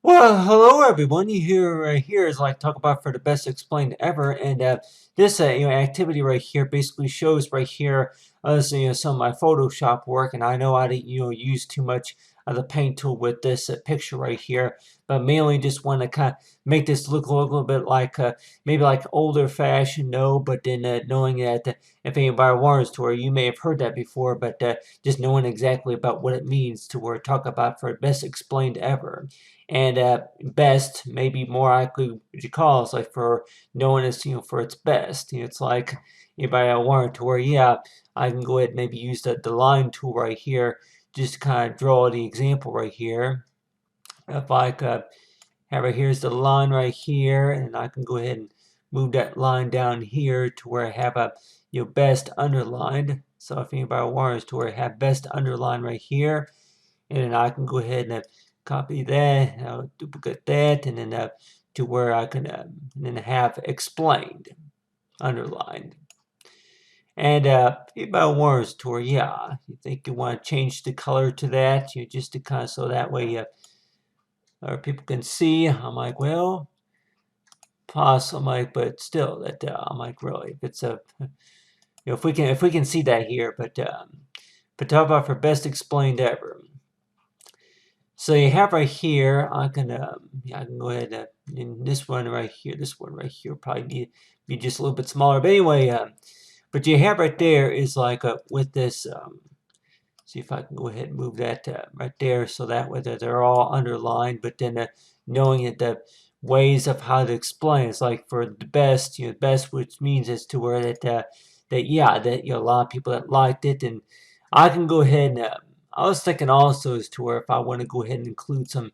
Well, hello everyone. You hear right here is like talk about for the best explained ever, and this activity right here basically shows right here us some of my Photoshop work, and I know I didn't use too much of the paint tool with this picture right here, but mainly just want to kind of make this look a little bit like maybe like older fashioned, no, but then knowing that if anybody wants to, or you may have heard that before, but just knowing exactly about what it means to where talk about for best explained ever. And best, maybe more likely what you call is like for knowing it's for its best. It's like anybody I want to where I can go ahead and maybe use the line tool right here just to kind of draw the example right here. If I could have right here's the line right here, and I can go ahead and move that line down here to where I have a best underlined. So if anybody wants to where I have best underlined right here, and then I can go ahead and copy that, duplicate that, and then to where I can then have explained, underlined. And about words to where, you think you want to change the color to that, just to kind of so that way or people can see. I'm like, well, possibly, but still, that I'm like, really, if it's a, if we can see that here, but talk about for best explained ever. So you have right here, I can go ahead and this one right here, probably be just a little bit smaller. But anyway, but you have right there is like with this, see if I can go ahead and move that right there so that way that they're all underlined. But then knowing that the ways of how to explain, it's like for the best, best, which means is to where that a lot of people that liked it, and I can go ahead and I was thinking also as to where if I want to go ahead and include some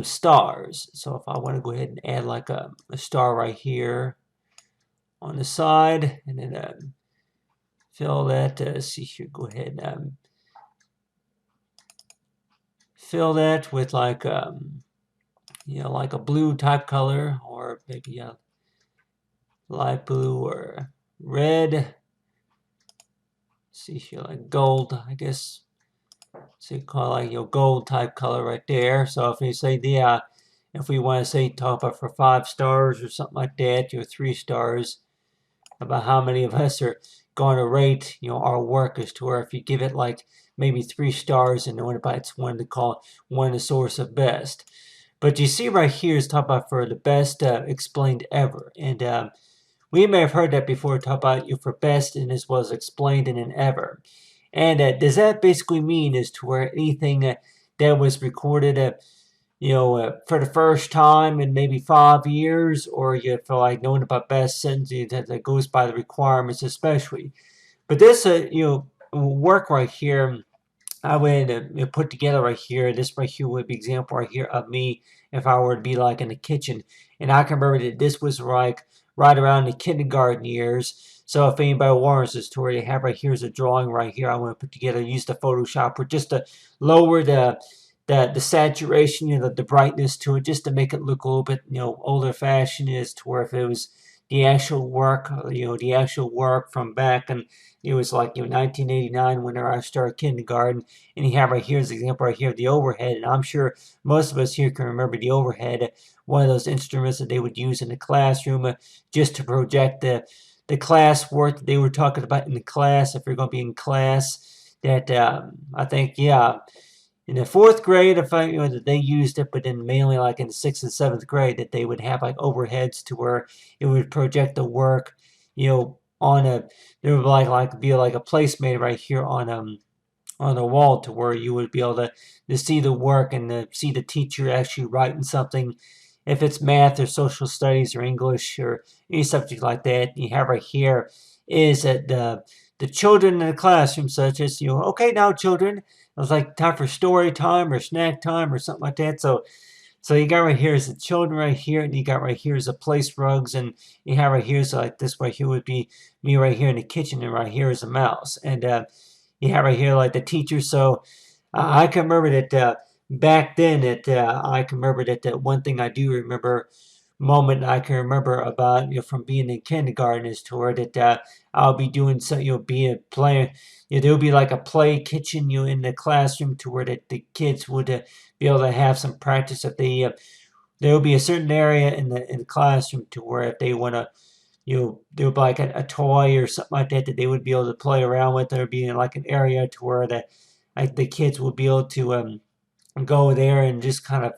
stars. So if I want to go ahead and add like a star right here on the side, and then fill that. See here, go ahead and fill that with like like a blue type color, or maybe a light blue or red. See here, like gold, I guess. So you call it like gold type color right there. So if you say if we want to say top up for 5 stars or something like that, 3 stars, about how many of us are going to rate our work as to where if you give it like maybe 3 stars and nobody's one to call one the source of best. But you see right here is talk about for the best explained ever, and we may have heard that before. Talk about you for best and as was explained in an ever. And does that basically mean as to where anything that was recorded for the first time in maybe 5 years, or you feel like knowing about best sentences that goes by the requirements especially. But this, work right here, I would put together right here. This right here would be example right here of me if I were to be like in the kitchen. And I can remember that this was like right around the kindergarten years. So if anybody wants this story, I have right here is a drawing right here I want to put together. Use the Photoshop or just to lower the saturation, the brightness to it, just to make it look a little bit older fashioned, as to where if it was the actual work, the actual work from back, and it was like 1989 whenever I started kindergarten. And you have right here's the example right here of the overhead, and I'm sure most of us here can remember the overhead, one of those instruments that they would use in the classroom just to project the class work that they were talking about in the class. If you're going to be in class, that I think in the fourth grade, if I that they used it, but then mainly like in the sixth and seventh grade, that they would have like overheads to where it would project the work, on a there would be like a placemat right here on the wall to where you would be able to see the work and to see the teacher actually writing something. If it's math or social studies or English or any subject like that, you have right here is that the children in the classroom, such as okay now children, it was like time for story time or snack time or something like that. So you got right here is the children right here, and you got right here is the place rugs, and you have right here so like this right here would be me right here in the kitchen, and right here is a mouse, and you have right here like the teacher. So I can remember that back then that I can remember that one thing I do remember moment I can remember about, from being in kindergarten is to where that I'll be doing so, be a play, there'll be like a play kitchen, in the classroom to where that the kids would be able to have some practice. If they there will be a certain area in the classroom to where if they want to, there would be like a toy or something like that that they would be able to play around with. There would be like an area to where the kids would be able to go there and just kind of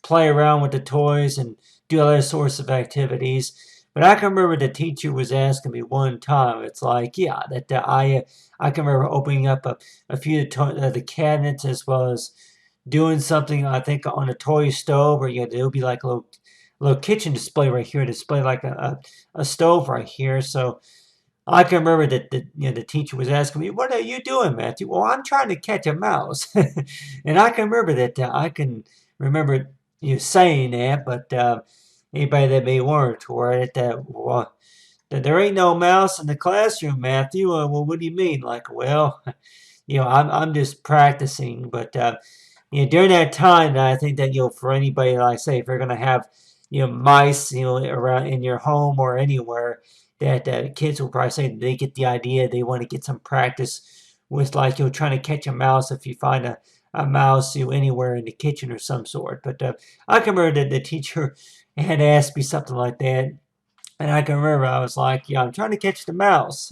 play around with the toys and do other sorts of activities. But I can remember the teacher was asking me one time. It's like, yeah, that I can remember opening up a few of the cabinets as well as doing something. I think on a toy stove, or there'll be like a little kitchen display right here, display like a stove right here. So I can remember that the teacher was asking me, "What are you doing, Matthew?" Well, I'm trying to catch a mouse, and I can remember that. I can remember you saying that, but anybody that may wonder to it that there ain't no mouse in the classroom, Matthew. Well, what do you mean? Like, well, I'm just practicing, but during that time, I think that for anybody, like say, if you're gonna have mice around in your home or anywhere, that kids will probably say they get the idea they want to get some practice with like trying to catch a mouse if you find a mouse anywhere in the kitchen or some sort. But I can remember that the teacher had asked me something like that, and I can remember I was like, "Yeah, I'm trying to catch the mouse."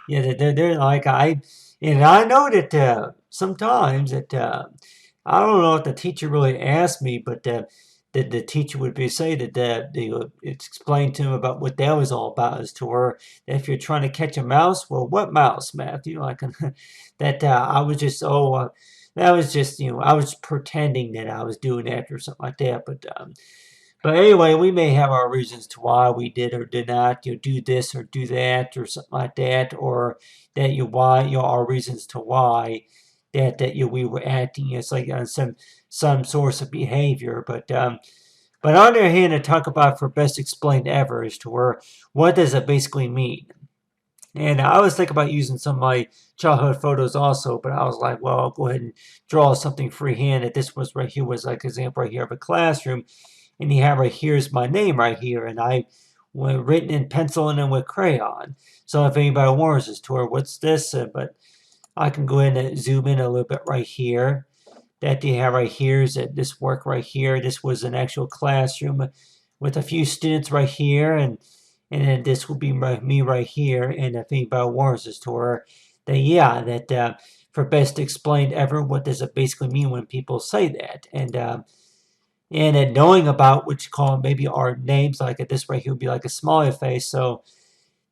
Yeah, they're like and I know that sometimes that I don't know if the teacher really asked me, but the teacher would be say that they would explain to him about what that was all about, as to where if you're trying to catch a mouse, well, what mouse, Matthew? Like that I was just that was just I was pretending that I was doing that or something like that, but anyway, we may have our reasons to why we did or did not, do this or do that or something like that, or that why our reasons to why that we were acting as like on some source of behavior. But on the other hand, to talk about for best explained ever is to where what does it basically mean? And I was thinking about using some of my childhood photos also, but I was like, well, I'll go ahead and draw something freehand. This was right here was like an example right here of a classroom, and you have right here's my name right here, and I went written in pencil and then with crayon. So if anybody wonders as to what's this, but I can go in and zoom in a little bit right here. That you have right here is that this work right here. This was an actual classroom with a few students right here, and then this will be me right here. And if anybody wonders as to then yeah, that for best explained ever, what does it basically mean when people say that? And then knowing about what you call maybe our names, like this right here would be like a smiley face. So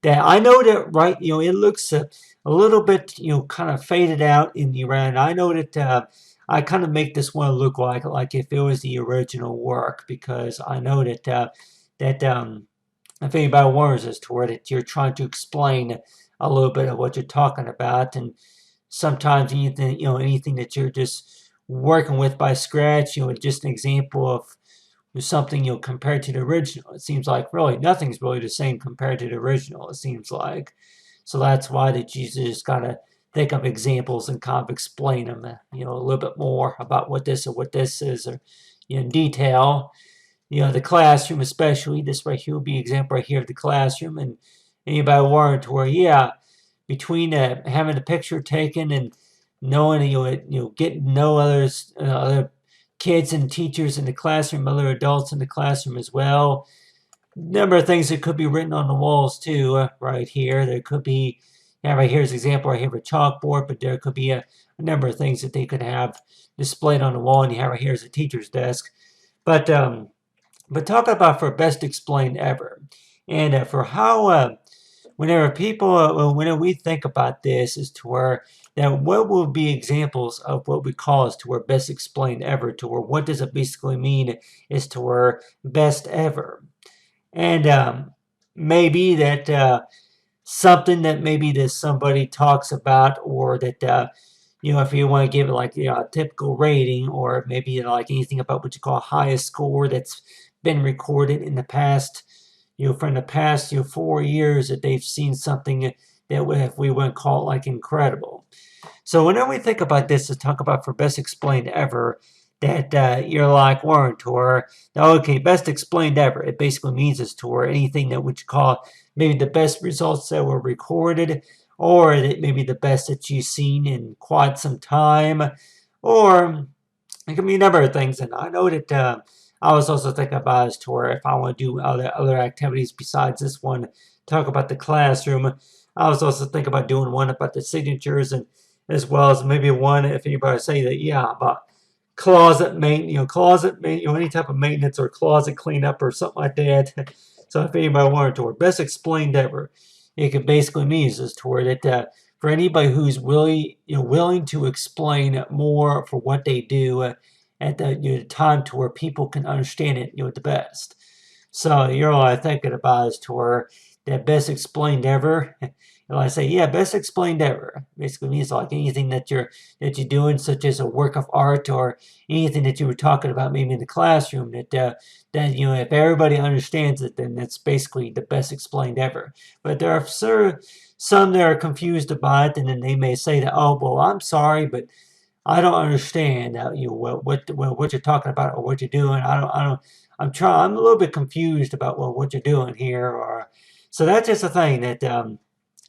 that I know that right, it looks a little bit, kind of faded out in the round. I know that I kind of make this one look like if it was the original work, because I know that if anybody wonders as to where that you're trying to explain a little bit of what you're talking about, and sometimes anything that you're just working with by scratch, just an example of something compared to the original. It seems like really nothing's really the same compared to the original. It seems like, so that's why that you just gotta think of examples and kind of explain them, a little bit more about what this is, or in detail. The classroom, especially this right here, will be an example right here of the classroom, and anybody worried to where, yeah, between having the picture taken and knowing getting to know other kids and teachers in the classroom, other adults in the classroom as well. Number of things that could be written on the walls too, right here. There could be, right here's an example right here of a chalkboard, but there could be a number of things that they could have displayed on the wall, and you have right here is a teacher's desk. But talk about for best explained ever, and for how whenever whenever we think about this, is to where that what will be examples of what we call as to where best explained ever, to where what does it basically mean is to where best ever, and maybe that something that maybe that somebody talks about, or that if you want to give it like a typical rating, or maybe like anything about what you call highest score that's been recorded in the past, from the past 4 years, that they've seen something that if we wouldn't call it like incredible. So whenever we think about this, to talk about for best explained ever, that you're like weren't, or okay, best explained ever. It basically means is to or anything that would call maybe the best results that were recorded, or that maybe the best that you've seen in quite some time, or it can be a number of things. And I know that I was also thinking about as to where if I want to do other activities besides this one, talk about the classroom. I was also thinking about doing one about the signatures, and as well as maybe one if anybody say that, yeah, about closet main, any type of maintenance or closet cleanup or something like that. So if anybody wanted to, or best explained ever, it could basically mean is to where that for anybody who's really willing to explain more for what they do at the time to where people can understand it the best. So you're all thinking about is to where that best explained ever. And I say, yeah, best explained ever. Basically means like anything that you're doing, such as a work of art or anything that you were talking about maybe in the classroom that if everybody understands it, then that's basically the best explained ever. But there are some that are confused about it, and then they may say that, oh, well, I'm sorry, but I don't understand what you're talking about or what you're doing. I'm a little bit confused about what you're doing here. Or so that's just a thing that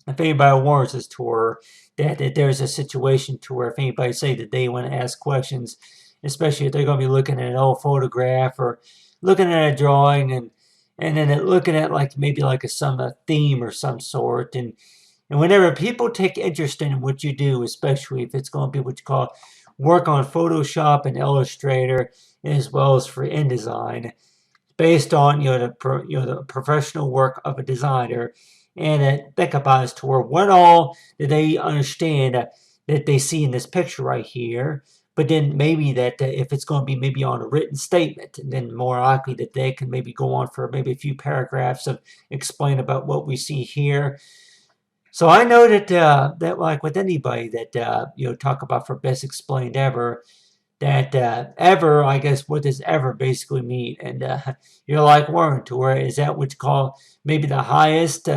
if anybody warns us to her that there's a situation to where if anybody say that they want to ask questions, especially if they're going to be looking at an old photograph or looking at a drawing and then looking at like maybe like a theme or some sort, and whenever people take interest in what you do, especially if it's going to be what you call work on Photoshop and Illustrator, as well as for InDesign, based on the professional work of a designer, and think about as to where what all do they understand that they see in this picture right here. But then maybe that if it's going to be maybe on a written statement, and then more likely that they can maybe go on for maybe a few paragraphs of explain about what we see here. So I know that like with anybody that talk about for best explained ever, that ever, I guess, what does ever basically mean? And you're like, Warren, to where is that what you call maybe the highest,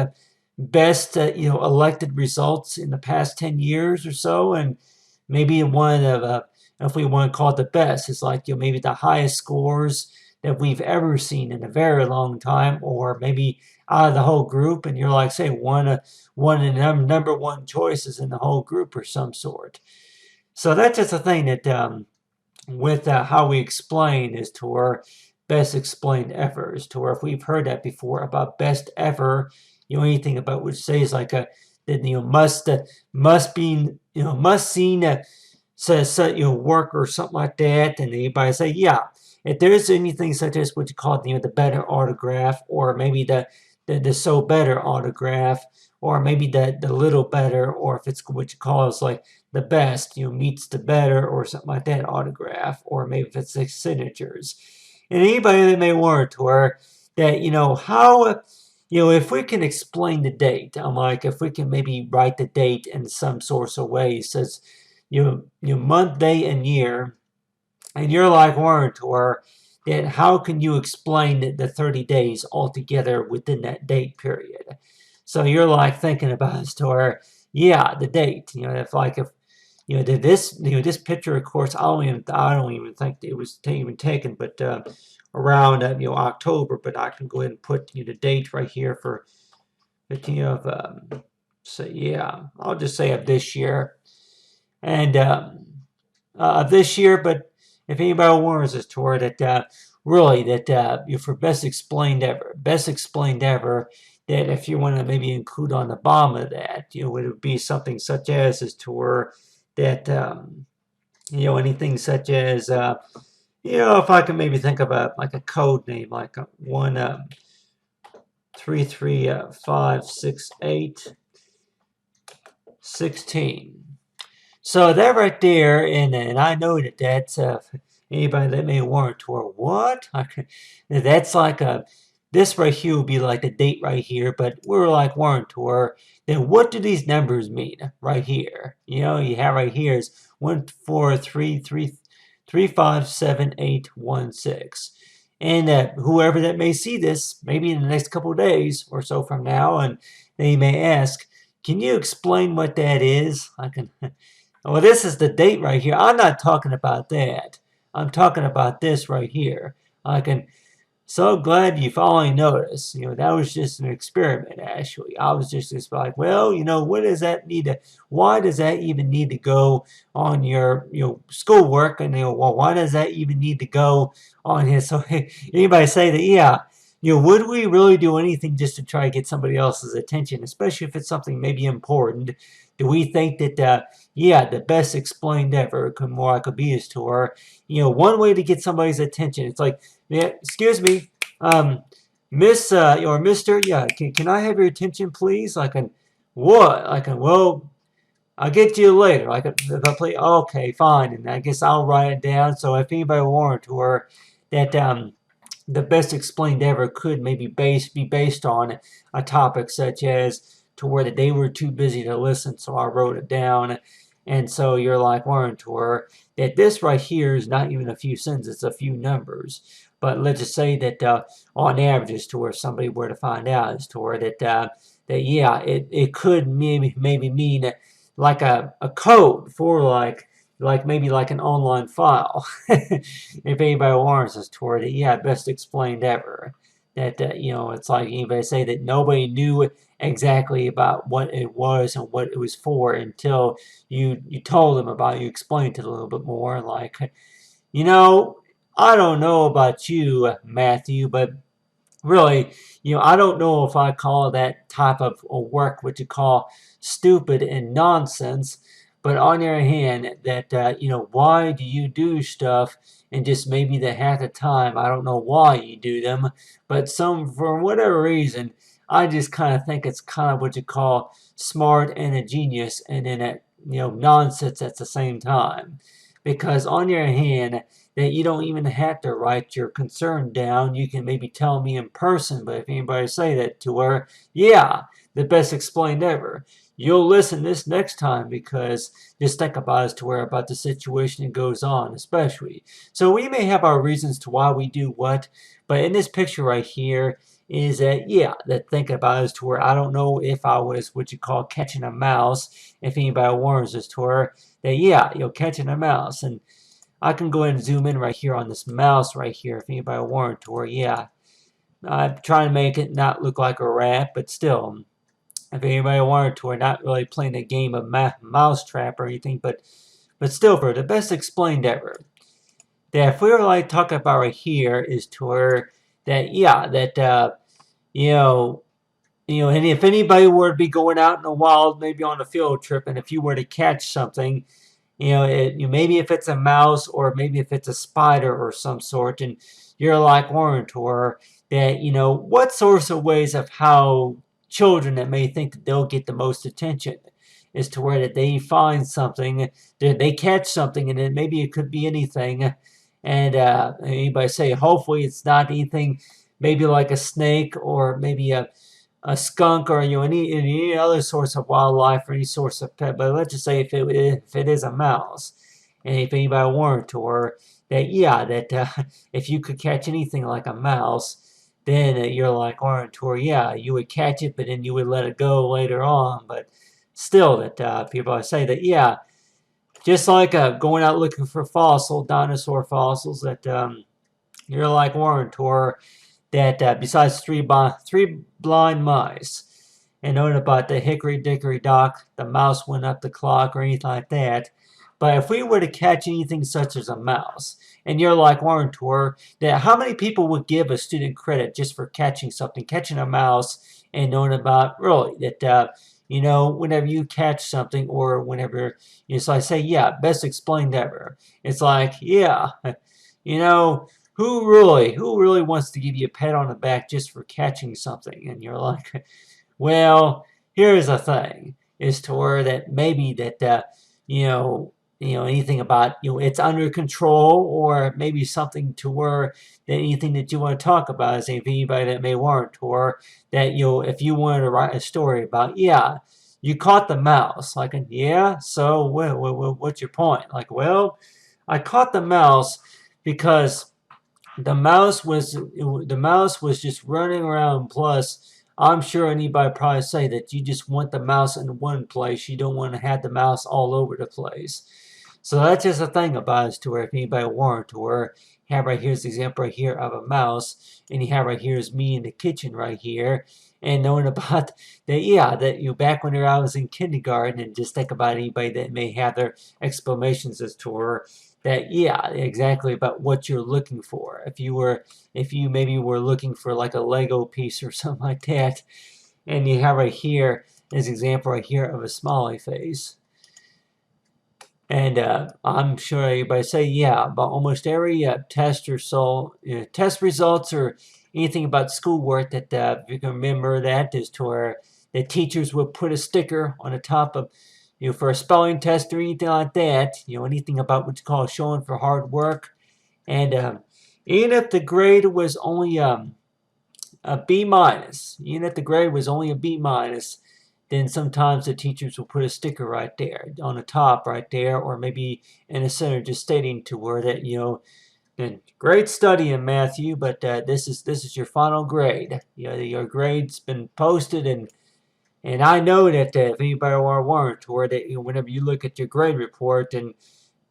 best, elected results in the past 10 years or so? And maybe one of, if we want to call it the best, it's like, maybe the highest scores that we've ever seen in a very long time, or maybe out of the whole group. And you're like, say, one of the number one choices in the whole group or some sort. So that's just a thing that, with how we explain is to our best explained ever, is to where if we've heard that before about best ever, anything about which says like a that must be must seen work or something like that, and anybody say yeah, if there's anything such as what you call the better autograph, or maybe the so better autograph, or maybe the little better, or if it's what you call is like the best, meets the better, or something like that autograph, or maybe if it's like signatures. And anybody that may want to, or that, how, if we can explain the date, I'm like, if we can maybe write the date in some sort of way, it says, month, day, and year, and you're like, Warren, or that how can you explain the 30 days altogether within that date period? So you're like thinking about it, or yeah, the date. If this picture, of course, I don't even think it was even taken, but around October. But I can go ahead and put the date right here for of so yeah, I'll just say of this year, and of this year. But if anybody warns us toward that, really that for best explained ever, that if you want to maybe include on the bottom of that, it would be something such as to where that anything such as if I can maybe think of like a code name, like 1-33568-16. So that right there, and I know that's anybody that may warrant or what? That's like this right here would be like the date right here, but we're like warrant or then what do these numbers mean right here? You have right here is 143357816. And whoever that may see this, maybe in the next couple of days or so from now, and they may ask, can you explain what that is? I can. Well, this is the date right here. I'm not talking about that. I'm talking about this right here. I can so glad you finally noticed. That was just an experiment, actually. I was just like, well, what does that need to, why does that even need to go on your, schoolwork? And, well, why does that even need to go on his? So, anybody say that, yeah, would we really do anything just to try to get somebody else's attention, especially if it's something maybe important? Do we think that, yeah, the best explained ever could be is to her, one way to get somebody's attention? It's like, yeah, excuse me, Miss or Mister. Yeah, can I have your attention, please? What? Well, I'll get to you later. If I play, okay, fine, and I guess I'll write it down. So if anybody warned to her that the best explained ever could maybe be based on a topic such as to where that they were too busy to listen, so I wrote it down. And so you're like, warning to her that this right here is not even a few sentences, it's a few numbers. But let's just say that on average, is to where somebody were to find out, is to where that yeah, it could maybe mean like a code for maybe like an online file. If anybody warns us toward it, yeah, best explained ever. That it's like anybody say that nobody knew exactly about what it was and what it was for until you told them about it, you explained it a little bit more. Like, I don't know about you, Matthew, but really, I don't know if I call that type of work what you call stupid and nonsense. But on the other hand, that why do you do stuff and just maybe the half the time I don't know why you do them, but for whatever reason I just kind of think it's kind of what you call smart and a genius, and then nonsense at the same time. Because on the other hand, that you don't even have to write your concern down. You can maybe tell me in person, but if anybody say that to her, yeah, the best explained ever. You'll listen this next time, because just think about as to where about the situation it goes on, especially. So we may have our reasons to why we do what, but in this picture right here is that, yeah, that thinking about as to where I don't know if I was what you call catching a mouse, if anybody warns us to her, that yeah, you're catching a mouse. And I can go ahead and zoom in right here on this mouse right here if anybody wanted to, or yeah, I'm trying to make it not look like a rat, but still, if anybody wanted to, we're not really playing a game of mousetrap or anything, but still, for the best explained ever. That if we were like talking about right here is to where that yeah, that and if anybody were to be going out in the wild, maybe on a field trip, and if you were to catch something, maybe if it's a mouse or maybe if it's a spider or some sort, and you're like warning to her that, what sorts of ways of how children that may think that they'll get the most attention is to where that they find something, that they catch something, and then maybe it could be anything. And anybody say, hopefully it's not anything, maybe like a snake or maybe a skunk or any other source of wildlife or any source of pet. But let's just say if it is a mouse, and if anybody warned to her that yeah, that if you could catch anything like a mouse, then you're like warned to her, yeah, you would catch it, but then you would let it go later on. But still, that people say that yeah, just like going out looking for dinosaur fossils, that you're like warned to her that besides three blind mice, and knowing about the hickory dickory dock, the mouse went up the clock or anything like that. But if we were to catch anything such as a mouse, and you're like warned to her, that how many people would give a student credit just for catching something, catching a mouse, and knowing about really that whenever you catch something or whenever so I say yeah, best explained ever. It's like yeah, you know who really wants to give you a pat on the back just for catching something? And you're like, well, here's the thing, is to where that maybe that, anything about, it's under control, or maybe something to where that anything that you want to talk about is if anybody that may warrant, or that, if you wanted to write a story about, yeah, you caught the mouse, like, yeah, so what's your point? Like, well, I caught the mouse because the mouse was just running around. Plus, I'm sure anybody probably say that you just want the mouse in one place. You don't want to have the mouse all over the place. So that's just a thing about it, to where if anybody weren't, to where you have right here's the example right here of a mouse, and you have right here is me in the kitchen right here, and knowing about that, yeah, that back when I was in kindergarten, and just think about anybody that may have their explanations as to where that, yeah, exactly about what you're looking for. If you maybe were looking for like a Lego piece or something like that, and you have right here this example right here of a smiley face. And I'm sure everybody say, yeah, about almost every test or so, test results or anything about schoolwork that you can remember that is to where the teachers would put a sticker on the top of, for a spelling test or anything like that, anything about what you call showing for hard work. And even if the grade was only a B minus, even if the grade was only a B minus, then sometimes the teachers will put a sticker right there on the top right there, or maybe in the center, just stating to where that, great studying, Matthew, but this is your final grade. Your grade's been posted, and I know that if anybody weren't, or that whenever you look at your grade report, and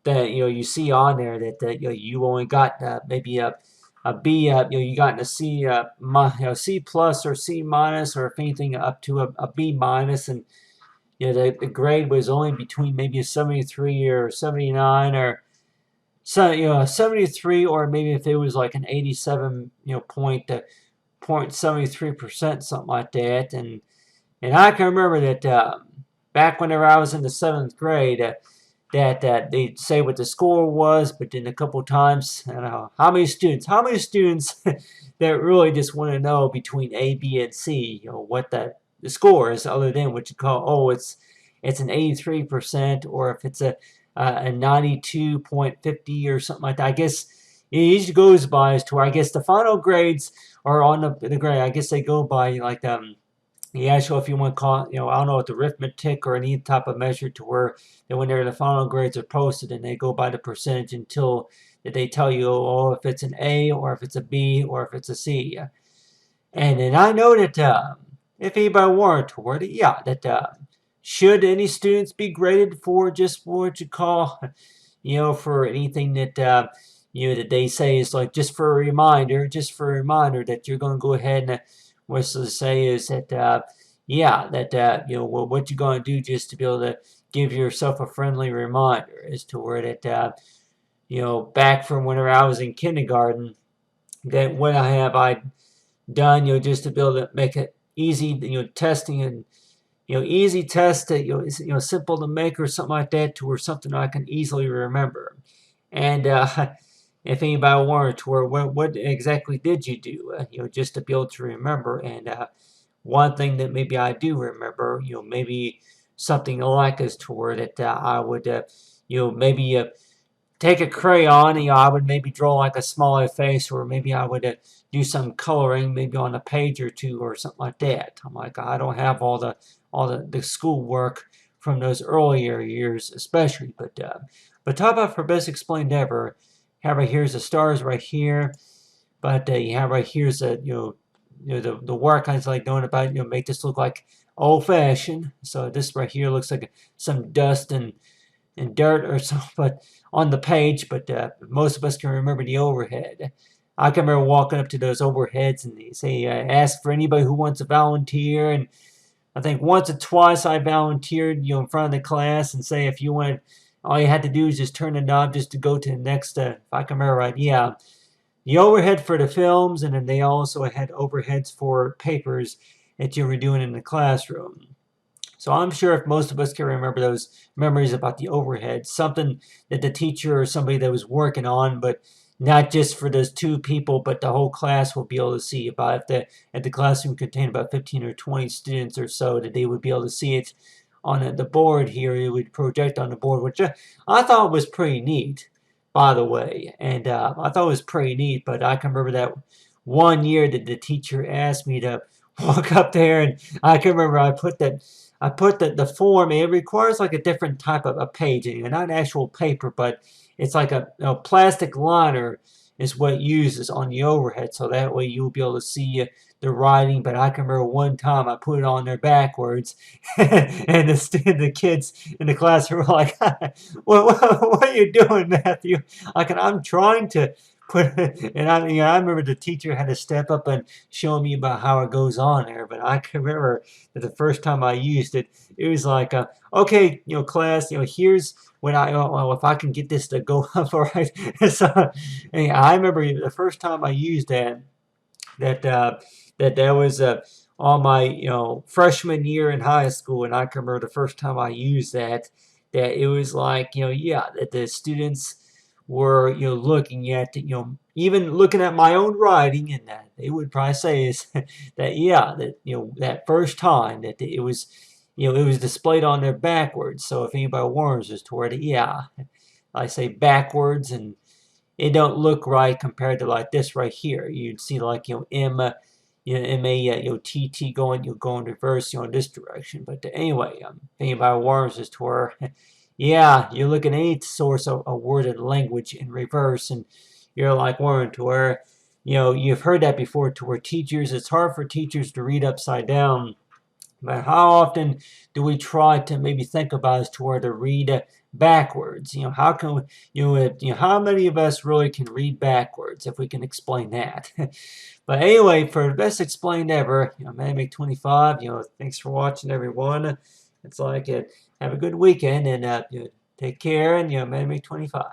that you see on there that you only got maybe a B, you got a C, C plus or C minus, or if anything up to a B minus, and the grade was only between maybe a 73 or 79, or so 73, or maybe if it was like an 87 point 73%, something like that. And I can remember that back whenever I was in the 7th grade, that they'd say what the score was, but then a couple times, I don't know how many students that really just want to know between A, B, and C, what the score is, other than what you call, it's an 83%, or if it's a 92.50 or something like that. I guess it usually goes by as to where I guess the final grades are on the grade. I guess they go by like the actual, if you want to call it, I don't know, what the arithmetic or any type of measure, to where that whenever the final grades are posted, and they go by the percentage until that they tell you, if it's an A, or if it's a B, or if it's a C. And then I know that if anybody weren't toward it, yeah, that should any students be graded for just what you call, for anything that that they say is like just for a reminder, that you're going to go ahead and what's to say is that yeah, that what you're going to do just to be able to give yourself a friendly reminder as to where that back from whenever I was in kindergarten, that what I done, just to be able to make it easy, testing, and easy test that simple to make or something like that, to where something I can easily remember. And if anybody wanted to, where what exactly did you do, just to be able to remember. And one thing that maybe I do remember, maybe something like as to where that I would, maybe take a crayon, I would maybe draw like a smiley face, or maybe I would do some coloring, maybe on a page or two or something like that. I'm like, I don't have all the school work from those earlier years, especially, but talk about for best explained ever. Have right here's the stars right here, but you have right here's the work I was like knowing about, make this look like old fashioned. So this right here looks like some dust and dirt or so, but on the page, but most of us can remember the overhead. I can remember walking up to those overheads, and they say, ask for anybody who wants to volunteer. And I think once or twice I volunteered, in front of the class, and say if you want, all you had to do is just turn the knob just to go to the next, if I can remember right, yeah, the overhead for the films, and then they also had overheads for papers that you were doing in the classroom. So I'm sure if most of us can remember those memories about the overhead, something that the teacher or somebody that was working on, but not just for those two people, but the whole class will be able to see about if the classroom contained about 15 or 20 students or so, that they would be able to see it on the board here. It would project on the board, which I thought was pretty neat, by the way. And I thought it was pretty neat, but I can remember that one year that the teacher asked me to walk up there, and I can remember I put the form. It requires like a different type of a page, not actual paper, but it's like a plastic liner, is what uses on the overhead, so that way you'll be able to see the writing. But I can remember one time I put it on there backwards, and the kids in the class were like, what are you doing, Matthew? I'm trying to put it, and I remember the teacher had to step up and show me about how it goes on there. But I can remember that the first time I used it, it was like, okay, class, here's when if I can get this to go up all right. So, I remember the first time I used that that was on my freshman year in high school, and I can remember the first time I used that it was like yeah, that the students were looking at even looking at my own writing, and that they would probably say is that yeah, that that first time that it was it was displayed on there backwards. So if anybody warns us toward it, yeah, I say backwards, and it don't look right compared to like this right here. You'd see like M, T T going going reverse in this direction. But anyway, thinking about worms is to where yeah, you look at any source of a worded language in reverse, and you're like worm to where you've heard that before, to where teachers, it's hard for teachers to read upside down. But how often do we try to maybe think about as to where to read backwards? How can we, how many of us really can read backwards if we can explain that? But anyway, for the best explained ever, Manic 25. Thanks for watching, everyone. It's like it. Have a good weekend, and take care, and Manic 25.